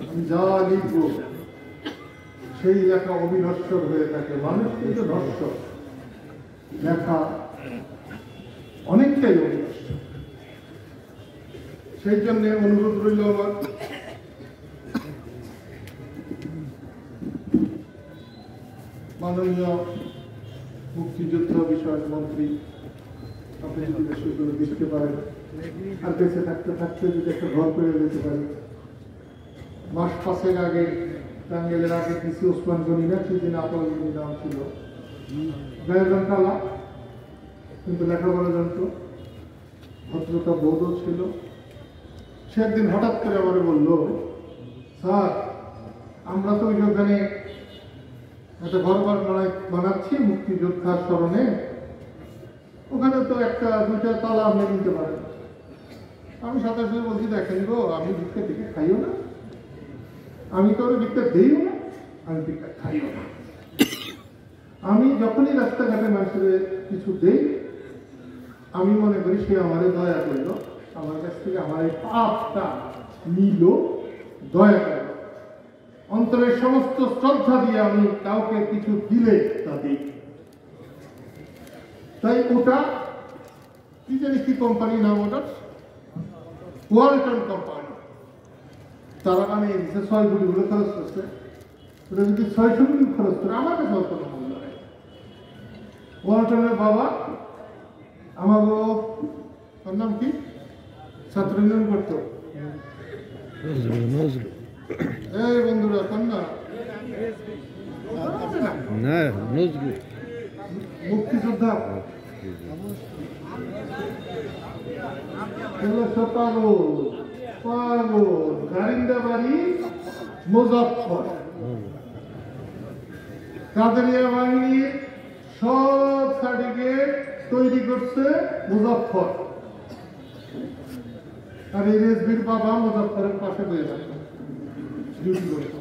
আমি যা লিখব সেই লেখা অবিনশ্বর হয়ে থাকে। মানুষ কিন্তু নশ্বর, লেখা অনেকটাই অবিনশ্বর। সেই জন্য অনুরোধ রইল আমার, মাননীয় মুক্তিযুদ্ধ বিষয়ক মন্ত্রী, আপনি যদি বেশি করে দিতে পারেন, আর বেঁচে থাকতে থাকতে যদি একটা ঘর করে দিতে পারি। মাস 5 আগে টাঙ্গাইলের আগে কিছু ওসমান গনি না, সেদিন আপাতত নাম ছিল, গায়ের কালা, কিন্তু লেখাপড়া জানত, ভদ্রতা বোধও ছিল। সে একদিন হঠাৎ করে আমার বলল, স্যার আমরা তো ওইখানে একটা ঘর বানাচ্ছি মুক্তিযোদ্ধার স্মরণে, ওখানে তো একটা দুইটা তালা আপনি নিতে পারেন। আমি সাথে সাথে বলছি, দেখেন গো, আমি ভিক্ষা থেকে খাইও না, আমি তো ভিক্ষা দিইও না, আমি ভিক্ষা খাইও না। আমি যখনই রাস্তাঘাটে মানুষের কিছু দেই, আমি মনে করি সে আমারে দয়া করলো, আমার কাছ থেকে আমার এই পাপটা নিল, দয়া করল। অন্তরের সমস্ত শ্রদ্ধা দিয়ে আমি কাউকে কিছু দিলে তা দিই। তাই ওটা কি জানি কি কোম্পানি নাম, ওটা ওয়ালটন কোম্পানি। তারা আমি 6 কোটি গুলো খরচ করছে, ওটা যদি 600 কোটি খরচ করে আমার কাছে অল্প না মূল্য নেই। ওয়ালটনের বাবা আমার ওর নাম কি, ছাত্র ইউনিয়ন করতো, এই বন্ধুরা কন্যা মুক্তিযোদ্ধা গারিন্দাবাড়ি মুজাফফর কাদেরিয়া বাহিনীর সব সার্টিফিকেট তৈরি করছে মুজাফফর। আর এই রেসবির বাবা মুজাফফরের পাশে বয়ে যাচ্ছে, ডিউটি করতো।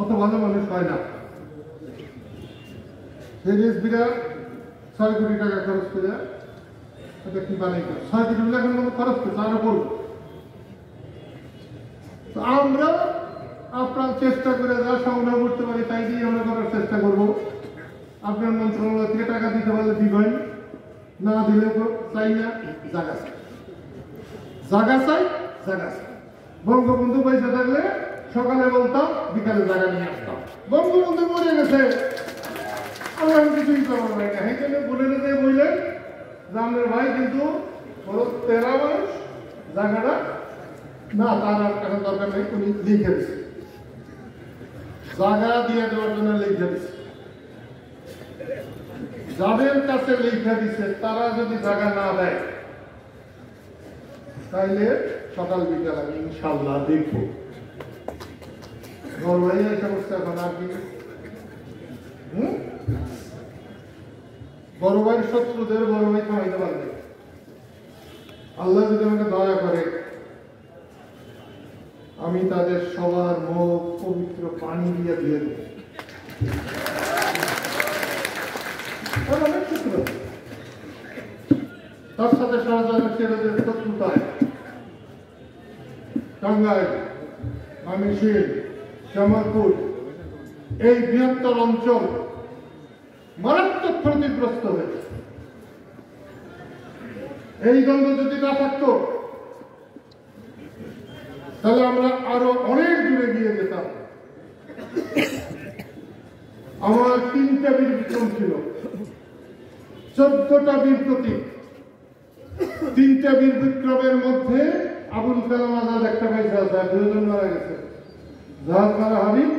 অত ভালো মানুষ হয় না। সেই রেসবিরা 6 কোটি টাকা খরচ করে এটা কি বানাই, 6 কোটি টাকার মতো খরচ করছে, আরো করবো। তো আমরা আপনার চেষ্টা করে যা সংগ্রহ করতে পারি তাই দিয়ে আমরা করার চেষ্টা করবো। আপনার মন্ত্রণালয় থেকে টাকা দিতে পারলে দিবেন, না দিলে চাই না, জায়গা চাই, জায়গা চাই, জায়গা চাই। বঙ্গবন্ধু পয়সা থাকলে সকালে বলতাম, বিকালে জায়গা নিয়ে আসতাম। বঙ্গবন্ধু মরে গেছে, আমরা কিছুই করবো না। সেইখানে বলে রেখে বললেন যে ভাই কিন্তু 13 মানুষ জায়গাটা না, তার আর কারণ দরকার নেই, উনি লিখে দিচ্ছে, জায়গা দিয়ে দেওয়ার জন্য লিখে দিচ্ছে। যাদের কাছে লিখে দিচ্ছে তারা যদি জায়গা না দেয়, তাইলে সকাল বিকাল আমি ইনশাল্লাহ দেখবো। বড় ভাই এই সমস্যা এখন আর কি, বড় ভাইয়ের শত্রুদের বড় ভাই থামাইতে পারবে। আল্লাহ যদি আমাকে দয়া করে, আমি তাদের সবার মুখ পবিত্র পানি দিয়ে ধুয়ে দেব। অনেক শত্রু, তার সাথে সহযোগের শত্রুতায় টাঙ্গাইল, ময়মনসিংহ, জামালপুর এই বৃহত্তর অঞ্চল মারাত্মক ক্ষতিগ্রস্ত হয়েছে। এই দ্বন্দ্ব যদি না থাকতো তাহলে আমরা আরো অনেক দূরে গিয়ে যেতাম। আমার 3টা বীর বিক্রম ছিল, 14টা বীর প্রতীক। 3টা বীর বিক্রমের মধ্যে আবুল কালাম আজাদ একটা পয়সা আছে, 2 জন মারা গেছে, জাহাজ মারা হাবিব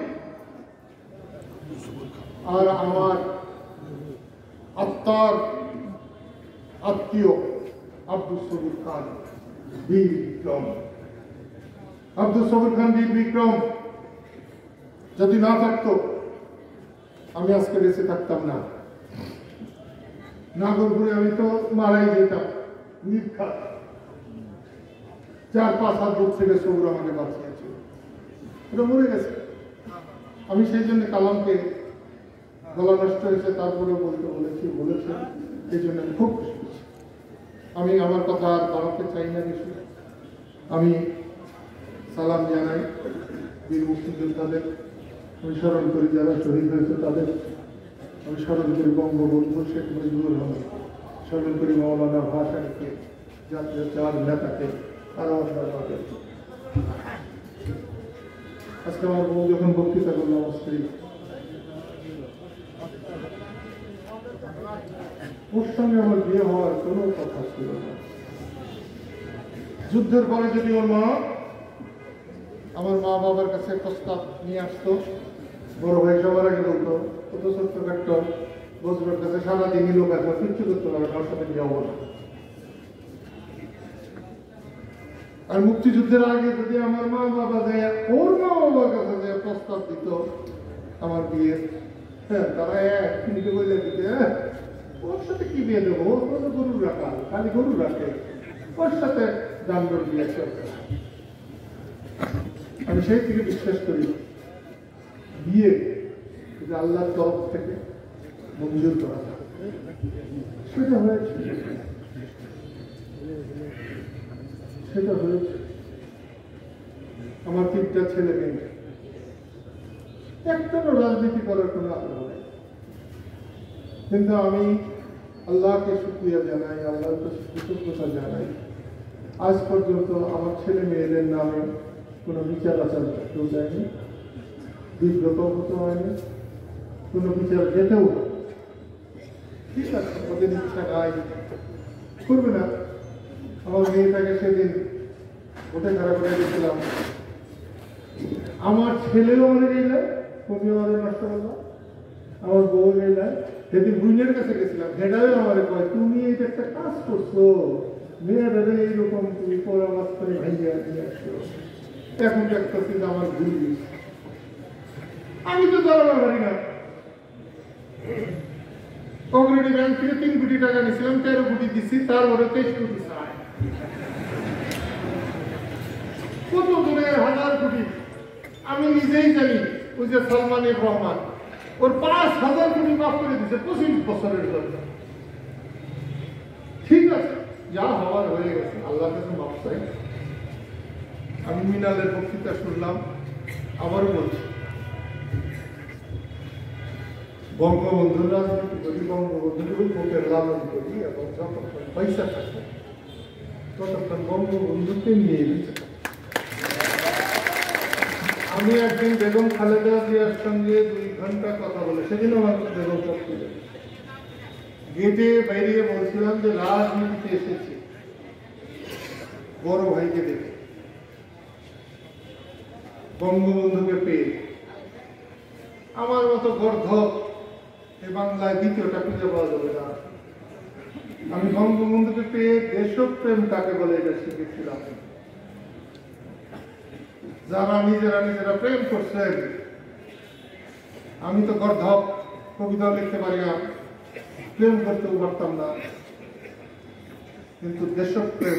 আর আমার আত্মার আত্মীয় আব্দুল সবুর খান বীর বিক্রম। আব্দুল সবুর খান বীর বিক্রম যদি না থাকতো আমি আজকে বেঁচে থাকতাম না। নাগরপুরে আমি তো মারাই যেতাম নির্ঘাত। 4-5 হাত দূর থেকে সবুর আমাকে বাঁচিয়েছিল, ওটা মরে গেছে। আমি সেই জন্য কালামকে গলা নষ্ট হয়েছে তারপরেও বলেছে, এই জন্য আমি খুব খুশি। আমি আমার কথা আর বাড়াতে চাই না বেশি। আমি সালাম জানাই বীর মুক্তিযোদ্ধাদের, আমি স্মরণ করি যারা শহীদ হয়েছে তাদের, আমি স্মরণ করি বঙ্গবন্ধু শেখ মুজিবুর রহমান, স্মরণ করি মৌলানা ভাসানীকে, জাতীয় 4 নেতাকে, আরো অন্যান্য। আজকে আমার বউ যখন বক্তৃতা করলো, আমার স্ত্রী, ওর সঙ্গে আমার বিয়ে হওয়ার কোনো কথা ছিল না। যুদ্ধের পরে যদি ওর মা আমার মা বাবার কাছে প্রস্তাব নিয়ে আসতো, বড় ভাই সবার আগে বলতো, কত ছোট্টখাট্ট বজরুর কাছে সারাদিনই লোক আছে, কিচ্ছু করতে পারে, তার সাথে বিয়ে হবো না। আর মুক্তিযুদ্ধের আগে যদি আমার মা বাবা যায় ওর মা বাবার কাছে যে প্রস্তাব দিত আমার বিয়ের, হ্যাঁ তারা এক মিনিটে বলে দিতে, ওর সাথে কি বিয়ে দেবো, ওর কোনো গরুর রাখা, খালি গরু রাখে, ওর সাথে জানবার বিয়ে চলবে। আমি সেই থেকে বিশ্বাস করি বিয়ে যদি আল্লাহর তরফ থেকে মঞ্জুর করা যায় সেটা হয়েছে, সেটা হয়েছে। আমার 3টা ছেলে মেয়ে, একটারও রাজনীতি করার কোনো আগ্রহ নেই, কিন্তু আমি আল্লাহকে শুকরিয়া জানাই, আল্লাহর কাছে কৃতজ্ঞতা জানাই, আজ পর্যন্ত আমার ছেলে মেয়েদের নামে কোনো বিচার আচার কেউ যায়নি, বিব্রত হতে হয়নি, কোনো বিচার যেতেও হয়। ঠিক আছে, ওদের ইচ্ছা নাই করবে না। আমার মেয়েটাকে সেদিন ওটা খারাপ করে গেছিলাম, আমার ছেলেও মরে গেল, তুমিও আমাদের নষ্ট করলো, আমার বউ গেল। সেদিন বুইনের কাছে গেছিলাম, হেডাও আমার কয় তুমি এই যে একটা কাজ করছো, মেয়েরা এইরকম তুমি পরামর্শ করে ভাইয়া নিয়ে আসছো, এখন দেখতেছি যে আমার ভুল। আমি তো দাঁড়ানো পারি না। অগ্রণী ব্যাংক থেকে 3 কোটি টাকা নিয়েছিলাম, 13 কোটি দিচ্ছি, তারপরে 23 কোটি চাই। কত দূরে 1000 কোটি আমি নিজেই জানি। ওই যে সালমানের রহমান, ওর 5000 কোটি মাফ করে দিচ্ছে 25 বছরের জন্য। ঠিক আছে, যা হওয়ার হয়ে গেছে, আল্লাহর কাছে মাফ চাই। আমি মিনালের বক্তৃতা শুনলাম, আবারও বলছি বঙ্গবন্ধুর রাজনীতি করি, বঙ্গবন্ধুর ভোটের লালন করি, এবং যতক্ষণ পয়সা থাকে ততক্ষণ বঙ্গবন্ধুকে নিয়ে দিতে। আমি একদিন বেগম খালেদা জিয়ার সঙ্গে 2 ঘন্টা কথা বলে, সেদিন আমার বেগম ছিল, গেটে বাইরে বলছিলাম যে রাজনীতিতে এসেছি বড় ভাইকে দেখে, বঙ্গবন্ধুকে পেয়ে। আমার মতো গর্ধব এই বাংলায় দ্বিতীয়টা খুঁজে পাওয়া যাবে না। আমি বঙ্গবন্ধুকে পেয়ে দেশপ্রেম কাকে বলে এটা শিখেছিলাম। যারা নিজেরা নিজেরা প্রেম করছেন, আমি তো গর্ধব, কবিতা লিখতে পারি না, প্রেম করতেও পারতাম না, কিন্তু দেশপ্রেম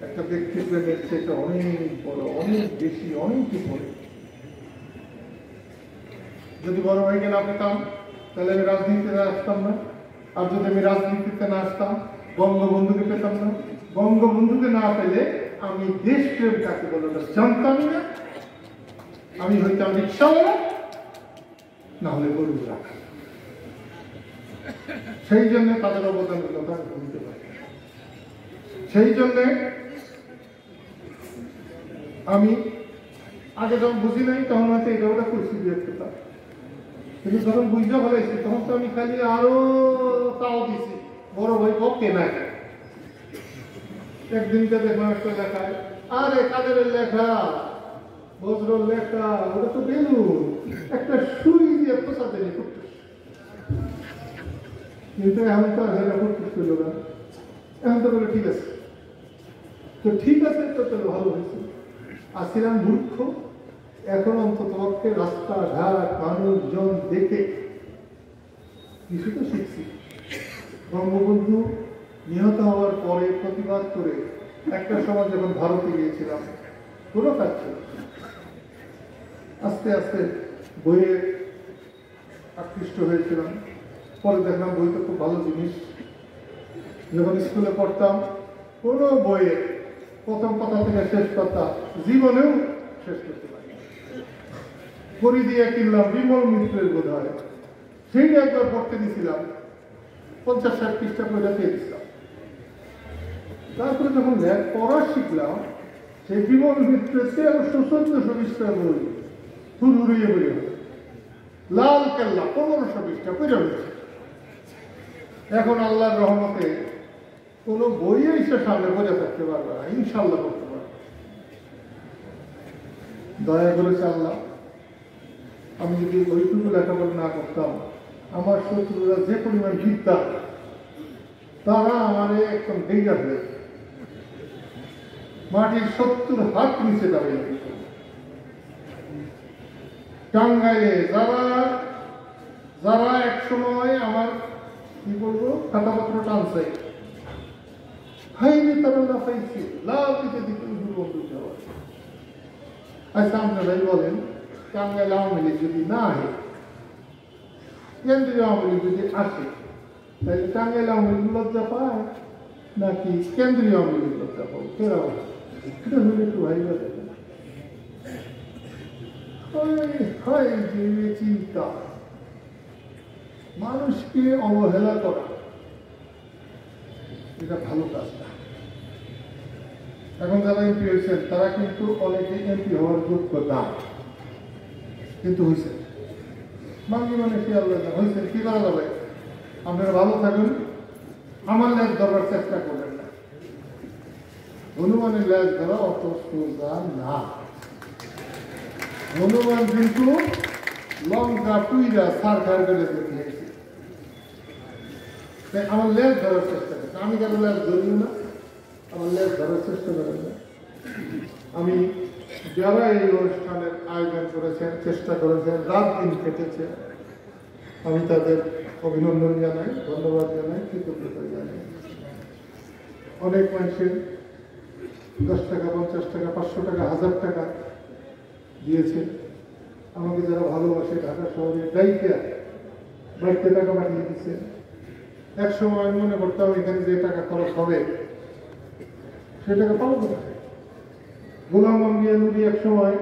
একটা ব্যক্তি প্রেমের চেয়ে অনেক বড়, অনেক বেশি, অনেক উপরে। যদি বড় ভাইকে না পেতাম তাহলে আমি রাজনীতিতে আসতাম না, আর যদি আমি রাজনীতিতে না আসতাম বঙ্গবন্ধুকে পেতাম না, বঙ্গবন্ধুকে না পেলে আমি দেশপ্রেম কাকে বলে জানতামই না। আমি হইতাম রিক্সাওয়ালা, না হলে গরু রাখা। সেই জন্য তাদের অবদানের কথা আমি বলতে পারি। সেই জন্যে আমি আগে যখন বুঝি নাই তখন হয়তো এই জায়গাটা করছি দু একটা, কিন্তু যখন বুঝতে ফেলাইছি তখন তো আমি খালি আরো তাও দিছি, বড় ভাই পক্ষে না। একদিনকে দেখলাম একটা লেখায়, আরে কাদের লেখা, বজ্রর লেখা, ওটা তো বেলুন, একটা সুই দিয়ে পোষাতে নেই করতে। কিন্তু এখন তো আর হেরা করতে ছিল না, এখন তো বলে ঠিক আছে, তো ঠিক আছে, তো চলো ভালো হয়েছে। আসছিলাম মূর্খ, এখন অন্তত পক্ষে রাস্তাঘাট মানুষজন দেখে কিছু তো শিখছি। বঙ্গবন্ধু নিহত হওয়ার পরে প্রতিবাদ করে একটা সময় যখন ভারতে গিয়েছিলাম, কোনো কাজ ছিল, আস্তে আস্তে বইয়ে আকৃষ্ট হয়েছিলাম। পরে দেখলাম বই তো খুব ভালো জিনিস। যখন স্কুলে পড়তাম, কোনো বইয়ে প্রথম কথা থেকে শেষ কথা জীবনেও শেষ করতে পারি। করি দিয়ে কিনলাম বিমল মিত্রের বোধ হয়, সেইটা একবার পড়তে দিয়েছিলাম, 50-60 পৃষ্ঠা করে পেয়ে দিচ্ছিলাম। তারপরে যখন পড়া শিখলাম, সেই বিমল মিত্রের 1300-1400 পৃষ্ঠা বই হুড়হুড়িয়ে বই হবে, লাল কেল্লা 1500 পৃষ্ঠা পড়ে হয়েছে। এখন আল্লাহর রহমতে কোনো বই এসে সামনে বোঝা থাকতে পারবে না, ইনশাল্লাহ করতে পারবে। দয়া করেছে আল্লাহ, আমি যদি ওইটুকু লেখাপড়া না করতাম, আমার শত্রুরা যে পরিমাণ বিদ্যা, তারা আমার একদম ডেঙ্গা হয়ে মাটির 70 হাত নিচে দাঁড়িয়ে। টাঙ্গাইলে যারা এক সময় আমার কি বলবো খাতাপত্র টানছে, হাইনি তারা লাফাইছে, লাভ দিতে দিতে বন্ধু যাওয়া। আচ্ছা আপনারাই বলেন, টাঙ্গাইল আওয়ামী লীগ যদি না আসে, কেন্দ্রীয় আওয়ামী লীগ যদি আসে, তাহলে টাঙ্গাইল আওয়ামী লীগ লজ্জা পায় নাকি কেন্দ্রীয় আওয়ামী লীগ লজ্জা পাবো? কেরা এটা হলে একটু ভাই যে চিন্তা, মানুষকে অবহেলা করা, এটা ভালো কাজ না। এখন যারা এমপি হয়েছেন তারা কিন্তু অনেকে এমপি হওয়ার যোগ্য না, কিন্তু হয়েছে বাঙালি মানে কি আল্লাহ হয়েছে, কি করা যাবে? আপনারা ভালো থাকুন, আমার লেজ ধরার চেষ্টা করবেন না। হনুমানের লেজ ধরা অত সোজা না। হনুমান কিন্তু লঙ্কা টুইরা সার খার করে দেখিয়েছে। আমার লেজ ধরার চেষ্টা করছে, আমি কেন লেজ ধরিও না, আমার লেজ ধরার চেষ্টা করেন না। আমি যারা এই অনুষ্ঠানের আয়োজন করেছেন, চেষ্টা করেছেন, রাত দিন কেটেছে, আমি তাদের অভিনন্দন জানাই, ধন্যবাদ জানাই, কৃতজ্ঞতা জানাই। অনেক মানুষের 10 টাকা, 50 টাকা, 500 টাকা, 1000 টাকা দিয়েছে। আমাকে যারা ভালোবাসে ঢাকা শহরে দায়িত্বে বাড়িতে টাকা পাঠিয়ে দিচ্ছে। এক সময় আমি মনে করতাম এখানে যে টাকা খরচ হবে সে টাকা পাবো না। গোলাম আম্বিয়া নবী এক সময়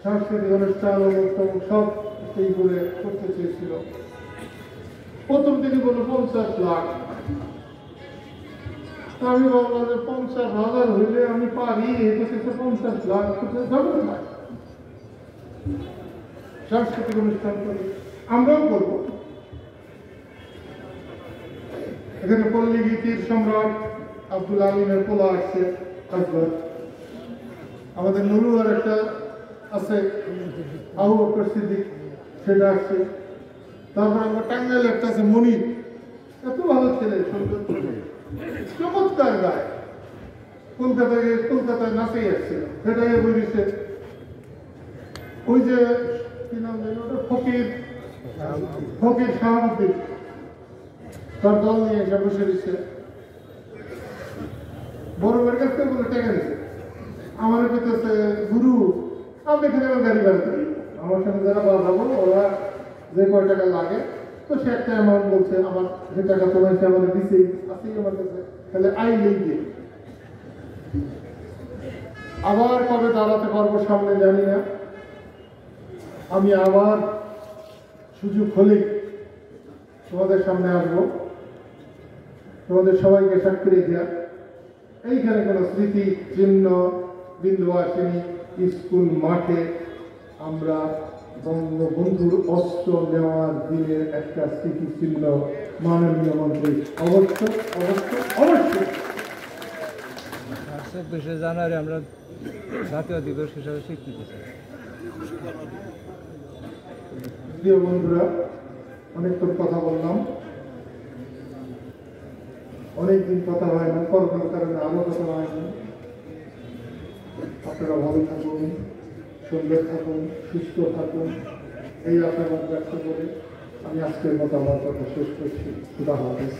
সাংস্কৃতিক অনুষ্ঠান সব এই করে করতে চেয়েছিল। প্রথম তিনি বলল 50 লাখ। আমি বললাম যে 50,000 হইলে আমি পারি, এটা 50 লাখ যাবে না। সাংস্কৃতিক অনুষ্ঠান করি, আমরাও করব। এখানে পল্লী গীতির সম্রাট আব্দুল আলিমের পোলা আসছে, আকবর। আমাদের নুরুয়ার একটা আছে আবু বকর সিদ্দিক, সেটা আসছে। তারপর আমার টাঙ্গাইল একটা আছে মনির, এত ভালো ছেলে, সুন্দর চমৎকার গায়, কলকাতায় নাচে আসছিল, সেটাই বলিছে। ওই যে কি নাম জানি ওটা, ফকির শাহাবুদ্দিন, তার দল নিয়ে এসে বসে দিচ্ছে। বড় বের কাছ থেকে বলে টাকা দিচ্ছে। আমার পেতেছে গুরু, আমি এখানে আমার গাড়ি ভাড়া করি, আমার সঙ্গে যারা বাঁধাবো ওরা যে কয় টাকা লাগে, তো সে একটা অ্যামাউন্ট বলছে, আমার যে টাকা তোমার আমাদের দিচ্ছেই আসেই আমার কাছে, তাহলে আইলেই দিয়ে। আবার কবে দাঁড়াতে পারবো সামনে জানি না। আমি আবার সুযোগ হলেই তোমাদের সামনে আসবো, তোমাদের সবাইকে সাক্ষী রেখে। এইখানে কোনো স্মৃতি চিহ্ন বিন্দু আসেনি। স্কুল মাঠে আমরা বঙ্গবন্ধুর অস্ত্র নেওয়ার দিনের একটা স্মৃতি চিহ্ন মাননীয় মন্ত্রী অবশ্যই অবশ্যই অবশ্যই 26শে জানুয়ারি আমরা জাতীয় দিবস হিসাবে স্বীকৃতি চাই। প্রিয় বন্ধুরা, অনেকক্ষণ কথা বললাম, অনেকদিন কথা হয় না, করোনার কারণে আরো কথা হয় না। আপনারা ভালো থাকুন, সুন্দর থাকুন, সুস্থ থাকুন, এই আশাবাদ ব্যক্ত করে আমি আজকের মতো আমার কথা শেষ করছি। খুদা হাফেজ।